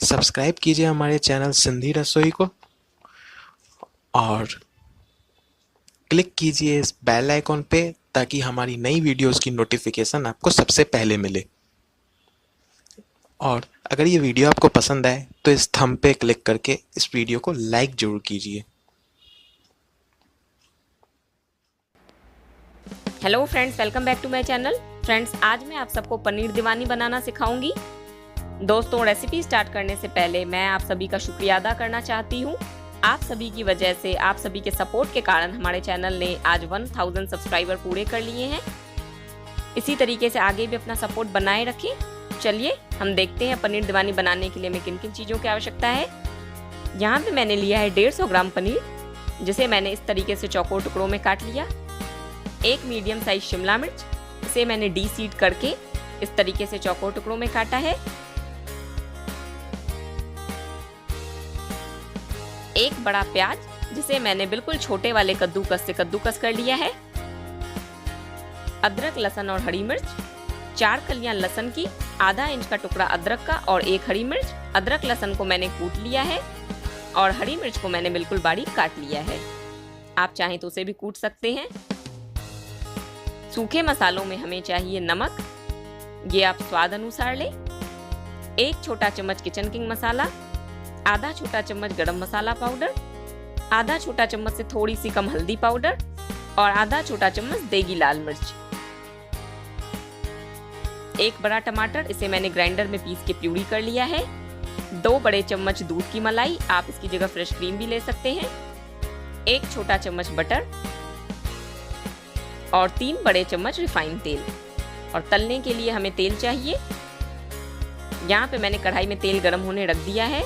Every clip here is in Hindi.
सब्सक्राइब कीजिए हमारे चैनल सिंधी रसोई को और क्लिक कीजिए इस बेल आइकॉन पे ताकि हमारी नई वीडियोस की नोटिफिकेशन आपको सबसे पहले मिले। और अगर ये वीडियो आपको पसंद आए तो इस थंब पे क्लिक करके इस वीडियो को लाइक जरूर कीजिए। Hello friends, welcome back to my channel. Friends, आज मैं आप सबको पनीर दीवानी बनाना सिखाऊंगी। दोस्तों, रेसिपी स्टार्ट करने से पहले मैं आप सभी का शुक्रिया अदा करना चाहती हूँ। आप सभी की वजह से, आप सभी के सपोर्ट के कारण हमारे चैनल ने आज 1000 सब्सक्राइबर पूरे कर लिए हैं। इसी तरीके से आगे भी अपना सपोर्ट बनाए रखें। चलिए हम देखते हैं पनीर दीवानी बनाने के लिए हमें किन किन चीज़ों की आवश्यकता है। यहाँ पे मैंने लिया है 150 ग्राम पनीर, जिसे मैंने इस तरीके से चौकोर टुकड़ों में काट लिया। एक मीडियम साइज शिमला मिर्च, इसे मैंने डीसीड करके इस तरीके से चौकोर टुकड़ों में काटा है। एक बड़ा प्याज, जिसे मैंने बिल्कुल छोटे वाले कद्दूकस से कद्दूकस कर लिया है। अदरक, लहसुन और हरी मिर्च, 4 कलियां लहसुन की, आधा इंच का टुकड़ा अदरक का और 1 हरी मिर्च। अदरक लहसुन को मैंने कूट लिया है और हरी मिर्च को मैंने बिल्कुल बारीक काट लिया है। आप चाहें तो उसे भी कूट सकते हैं। सूखे मसालों में हमें चाहिए नमक, ये आप स्वाद अनुसार लें। 1 छोटा चम्मच किचन किंग मसाला, आधा छोटा चम्मच गरम मसाला पाउडर, आधा छोटा चम्मच से थोड़ी सी कम हल्दी पाउडर और आधा छोटा चम्मच देगी लाल मिर्च। 1 बड़ा टमाटर, इसे मैंने ग्राइंडर में पीस के प्यूरी कर लिया है। 2 बड़े चम्मच दूध की मलाई, आप इसकी जगह फ्रेश क्रीम भी ले सकते हैं। 1 छोटा चम्मच बटर और 3 बड़े चम्मच रिफाइंड तेल। और तलने के लिए हमें तेल चाहिए। यहाँ पे मैंने कढ़ाई में तेल गरम होने रख दिया है।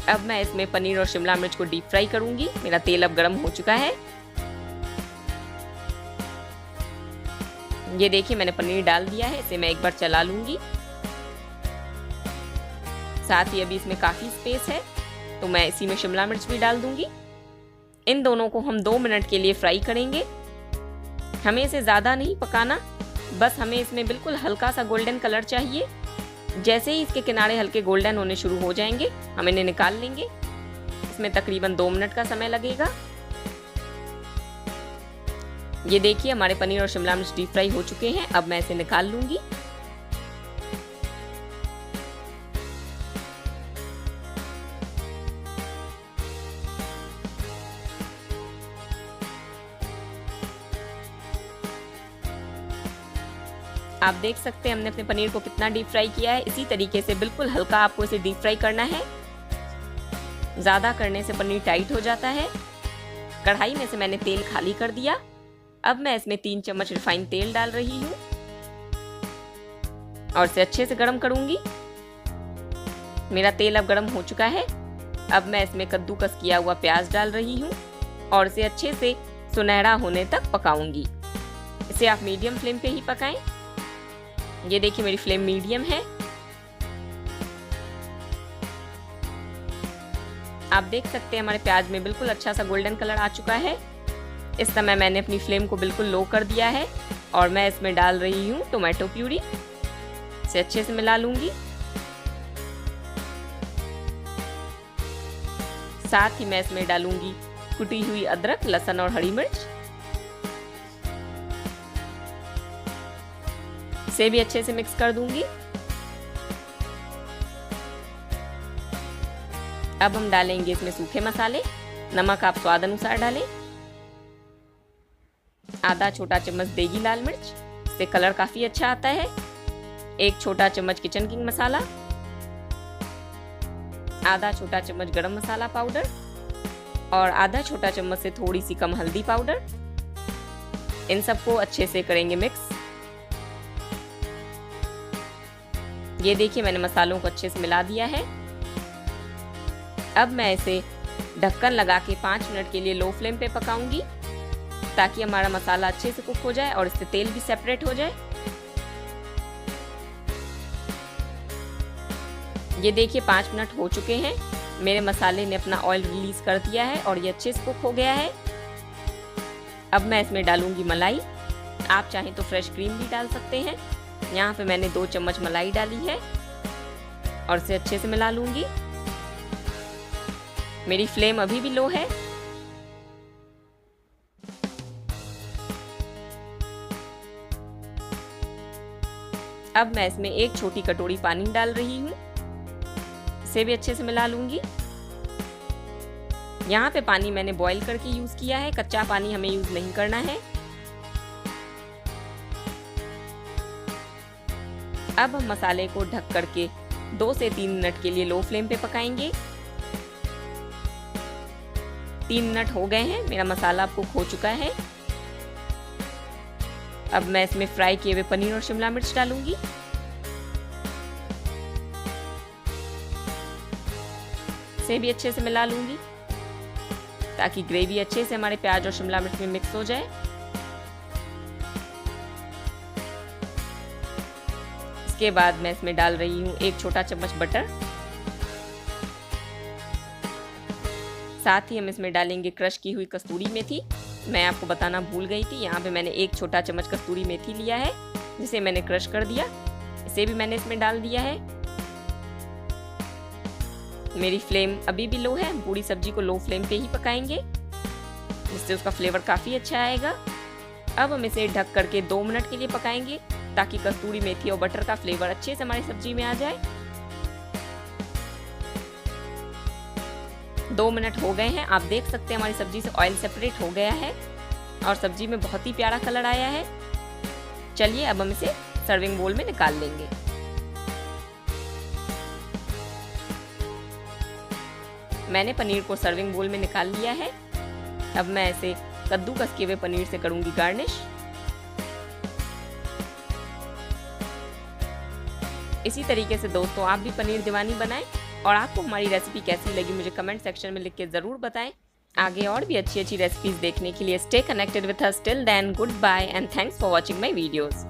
अब मैं इसमें पनीर और शिमला मिर्च को डीप फ्राई करूंगी। मेरा तेल अब गरम हो चुका है। ये देखिए, मैंने पनीर डाल दिया है। इसे मैं एक बार चला लूंगी। साथ ही अभी इसमें काफी स्पेस है तो मैं इसी में शिमला मिर्च भी डाल दूंगी। इन दोनों को हम 2 मिनट के लिए फ्राई करेंगे। हमें इसे ज्यादा नहीं पकाना, बस हमें इसमें बिल्कुल हल्का सा गोल्डन कलर चाहिए। जैसे ही इसके किनारे हल्के गोल्डन होने शुरू हो जाएंगे, हम इन्हें निकाल लेंगे। इसमें तकरीबन 2 मिनट का समय लगेगा। ये देखिए, हमारे पनीर और शिमला मिर्च डीप फ्राई हो चुके हैं। अब मैं इसे निकाल लूंगी। आप देख सकते हैं हमने अपने पनीर को कितना डीप फ्राई किया है। इसी तरीके से बिल्कुल हल्का आपको इसे डीप फ्राई करना है। ज्यादा करने से पनीर टाइट हो जाता है। कढ़ाई में से मैंने तेल खाली कर दिया। अब मैं इसमें 3 चम्मच रिफाइंड तेल डाल रही हूँ और इसे अच्छे से गर्म करूंगी। मेरा तेल अब गर्म हो चुका है। अब मैं इसमें कद्दूकस किया हुआ प्याज डाल रही हूँ और इसे अच्छे से सुनहरा होने तक पकाऊंगी। इसे आप मीडियम फ्लेम पे ही पकाएं। ये देखिए, मेरी फ्लेम मीडियम है। आप देख सकते हैं हमारे प्याज में बिल्कुल अच्छा सा गोल्डन कलर आ चुका है। इस समय मैंने अपनी फ्लेम को बिल्कुल लो कर दिया है और मैं इसमें डाल रही हूँ टोमेटो प्यूरी। इसे अच्छे से मिला लूंगी। साथ ही मैं इसमें डालूंगी कुटी हुई अदरक, लहसुन और हरी मिर्च। इसे भी अच्छे से मिक्स कर दूंगी। अब हम डालेंगे इसमें सूखे मसाले। नमक आप स्वाद अनुसार डालें। आधा छोटा चम्मच देगी लाल मिर्च, इससे कलर काफी अच्छा आता है। 1 छोटा चम्मच किचन किंग मसाला, आधा छोटा चम्मच गरम मसाला पाउडर और आधा छोटा चम्मच से थोड़ी सी कम हल्दी पाउडर। इन सबको अच्छे से करेंगे मिक्स। ये देखिए, मैंने मसालों को अच्छे से मिला दिया है। अब मैं इसे ढक्कन लगा के 5 मिनट के लिए लो फ्लेम पे पकाऊंगी ताकि हमारा मसाला अच्छे से कुक हो जाए और इससे तेल भी सेपरेट हो जाए। ये देखिए, 5 मिनट हो चुके हैं। मेरे मसाले ने अपना ऑयल रिलीज कर दिया है और ये अच्छे से कुक हो गया है। अब मैं इसमें डालूंगी मलाई। आप चाहें तो फ्रेश क्रीम भी डाल सकते हैं। यहाँ पे मैंने 2 चम्मच मलाई डाली है और इसे अच्छे से मिला लूंगी। मेरी फ्लेम अभी भी लो है। अब मैं इसमें एक छोटी कटोरी पानी डाल रही हूँ, इसे भी अच्छे से मिला लूंगी। यहाँ पे पानी मैंने बॉईल करके यूज किया है, कच्चा पानी हमें यूज नहीं करना है। अब हम मसाले को ढक करके 2 से 3 मिनट के लिए लो फ्लेम पे पकाएंगे। 3 मिनट हो गए हैं, मेरा मसाला कुक हो चुका है। अब मैं इसमें फ्राई किए हुए पनीर और शिमला मिर्च डालूंगी। इसे भी अच्छे से मिला लूंगी ताकि ग्रेवी अच्छे से हमारे प्याज और शिमला मिर्च में मिक्स हो जाए। इसके बाद मैं इसमें डाल रही हूँ 1 छोटा चम्मच बटर। साथ ही हम इसमें डालेंगे क्रश की हुई कस्तूरी मेथी। मैं आपको बताना भूल गई थी, यहाँ पे मैंने 1 छोटा चम्मच कस्तूरी मेथी लिया है जिसे मैंने क्रश कर दिया, इसे भी मैंने इसमें डाल दिया है। मेरी फ्लेम अभी भी लो है, पूरी सब्जी को लो फ्लेम पे ही पकाएंगे जिससे उसका फ्लेवर काफ़ी अच्छा आएगा। अब हम इसे ढक करके 2 मिनट के लिए पकाएंगे ताकि कस्तूरी मेथी और बटर का फ्लेवर अच्छे से हमारी सब्जी में आ जाए। 2 मिनट हो गए हैं, आप देख सकते हैं हमारी सब्जी से ऑयल सेपरेट हो गया है और सब्जी में बहुत ही प्यारा कलर आया है। चलिए अब हम इसे सर्विंग बोल में निकाल लेंगे। मैंने पनीर को सर्विंग बोल में निकाल लिया है। अब मैं इसे कद्दूकस किए हुए पनीर से करूंगी गार्निश। इसी तरीके से दोस्तों आप भी पनीर दीवानी बनाएं और आपको हमारी रेसिपी कैसी लगी मुझे कमेंट सेक्शन में लिख के जरूर बताएं। आगे और भी अच्छी अच्छी रेसिपीज देखने के लिए stay connected with us. Till then goodbye and thanks for watching my videos.